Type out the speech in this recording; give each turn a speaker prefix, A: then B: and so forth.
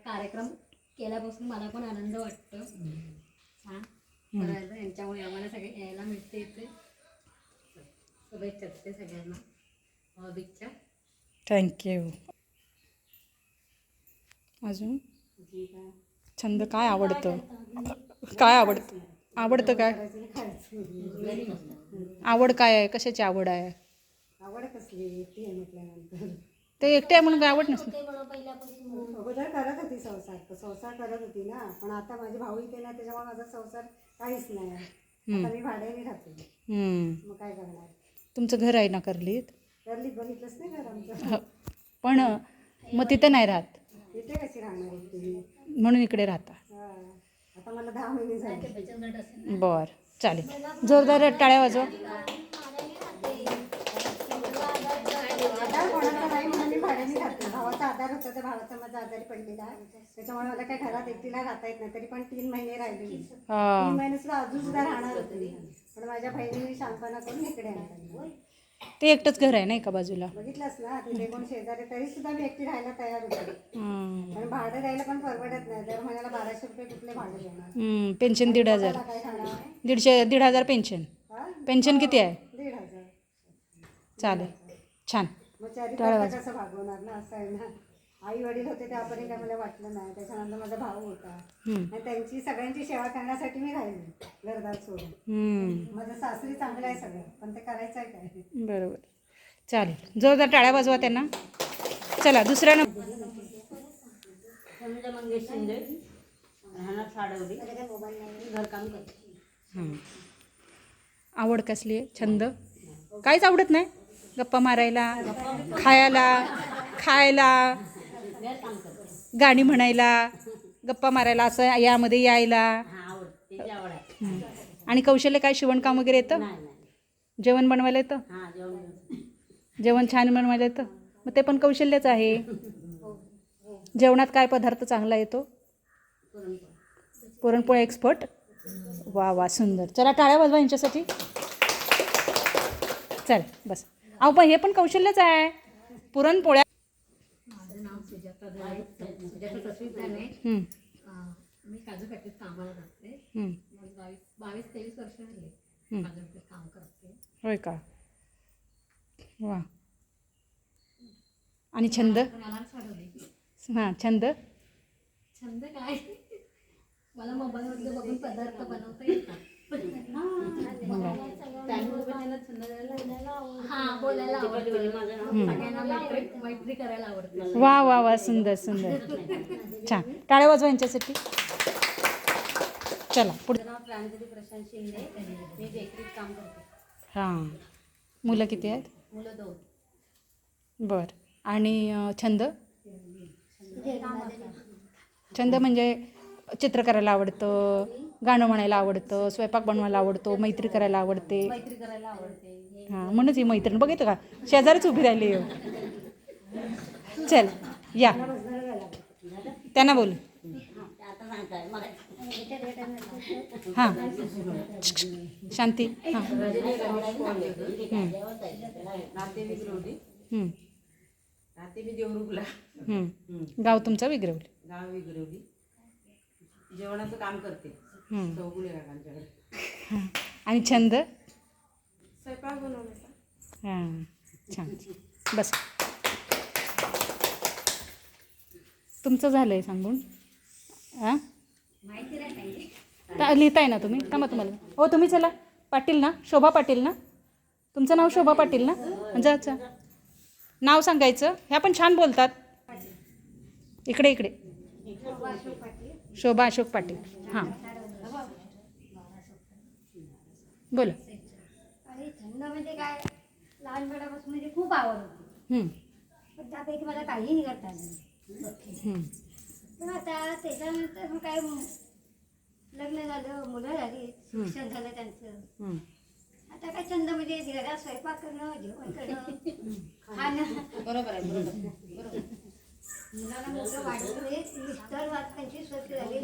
A: कार्यक्रम केल्यापासून मला पण आनंद वाटतो. छान करायला यांच्यामुळे आम्हाला सगळे यायला मिळते इथे. शुभेच्छा देते सगळ्यांना. भाऊबीजच्या.
B: थँक्यू. अजून छंद काय आवडतं? काय आवडतं काय? आवड काय आहे? कशाची आवड आहे?
C: आवड कसली ती म्हटल्यानंतर
B: ते एकटे म्हणून काय आवड नसते?
C: अगोदर करत होती संसार करत होती ना, पण आता माझे भाऊ इथे ना, त्याच्यामुळे माझा संसार काहीच नाही आहे. आता मी भाड्याने राहते. मग काय करणार?
B: तुमचं घर आहे ना कर्लीत?
C: कर्लीत बघितलंच नाही घर आमचं.
B: पण मग तिथे नाही राहत?
C: इथे कशी राहणार तुम्ही?
B: म्हणून इकडे राहता.
C: आता मला 10 महिने झाले.
B: बर, चालेल. जोरदार टाळ्या वाजवा.
C: कोणाचा नाही म्हणून मी भाड्याने राहते. भावाचा आधार होता, त्या भावाचा माझा आजारी पडलेला आहे, त्याच्यामुळे मला काही घरात एकटीला राहता येत नाही. तरी पण 3 महिने राहिले. 3 महिने सुद्धा अजून सुद्धा राहणार होते, पण माझ्या बहिणीने शांतपणा करून इकडे आणलं.
B: ते एकटंच घर आहे ना एका बाजूला?
C: बघितलंच ना, तिथे कोण शेजारी, तरी सुद्धा मी एकटी राहायला तयार होते. पण भाडं द्यायला पण परवडत नाही. दर महिन्याला 1200 रुपये कुठले भाडं देणार?
B: पेन्शन 1,500.
C: काय खाणार?
B: 1,500 पेन्शन. पेन्शन किती आहे?
C: 1,500.
B: चालेल, छान.
C: मग चारित्र्य कसं भागवणार ना, असं आहे ना. आई वडील होते त्यापर्यंत काय मला वाटलं नाही. त्याच्यानंतर माझा भाऊ होता आणि त्यांची सगळ्यांची सेवा करण्यासाठी मी राहिली घरदार सोडून. माझं सासरी चांगलं आहे सगळं, पण ते करायचं आहे काय?
B: बरोबर, चालेल. जोरदार टाळ्या वाजवा त्यांना. चला दुसऱ्या
A: मंगेश शिंदे, राहणार साडवली, घरकाम करते.
B: आवड कसली आहे? छंद काहीच आवडत नाही? गप्पा मारायला, खायला, गाणी म्हणायला, गप्पा मारायला, असं यामध्ये यायला. आणि कौशल्य काय? शिवणकाम वगैरे येतं? जेवण बनवायला येतं? जेवण छान बनवायला येतं? मग ते पण कौशल्यच आहे. जेवणात काय पदार्थ चांगला येतो? पुरणपोळी एक्सपर्ट. वा वा, सुंदर. चला टाळ्या वाजवा यांच्यासाठी. चल बस. अहो पण हे पण कौशल्यच आहे. पुरणपोळ्या.
A: माझं नाव सुजाता तसवीत झाले. मी काजू फॅक्टरीत कामाला जाते. 22-23 वर्ष झाले काजू फॅक्टरीत काम करते.
B: होय का? वा. आणि छंद? हां, छंद
A: काय? मला मोबाईलमध्ये बघून पदार्थ बनवता येतात. मैत्री करायला आवडते.
B: वा वा वा, सुंदर सुंदर, छान. टाळ्या वाजवा यांच्यासाठी. चला पुढे.
A: नाव प्रांजली प्रशांत शिंदे, मी बेकरीत काम करते.
B: हां. मुलं किती आहेत?
A: मुलं 2.
B: बर. आणि छंद? छंद म्हणजे चित्र करायला आवडतं, गाणं म्हणायला आवडतं, स्वयंपाक बनवायला आवडतो, मैत्री करायला आवडते. हां, म्हणूनच ही मैत्रीण बघितलं का, शेजारीच उभी राहिली. चल या, त्यांना बोलू. हां, शांती. हां. गाव तुमचं विग्रवली?
D: गाव विग्रवली. जेवणाचं काम करते.
B: आणि छंद?
D: स्वयंपाक बनवण्याचा.
B: हां, छान. बस. तुमचं झालं आहे सांगून? हां, लिहिताय ना तुम्ही? का मग तुम्हाला? हो, तुम्ही चला. पाटील ना? शोभा पाटील ना? तुमचं नाव शोभा पाटील ना? जा जा, नाव सांगायचं. ह्या पण छान बोलतात. इकडे शोभा अशोक पाटील. हां, बोला.
E: आणि छंद म्हणजे काय, लहानपणापासून म्हणजे खूप आवड होती. पण त्यापैकी मला काहीही करता आलं. पण आता त्याच्यानंतर मग काय, लग्न झालं, मुलं झाली, शिक्षण झालं त्यांचं. आता काय छंद म्हणजे घरात स्वयंपाक करणं, जेवण करणं, खाणं.
A: बरोबर आहे.
E: मुलाला मुलं वाढले, मिस्टर 25 वर्ष झाले.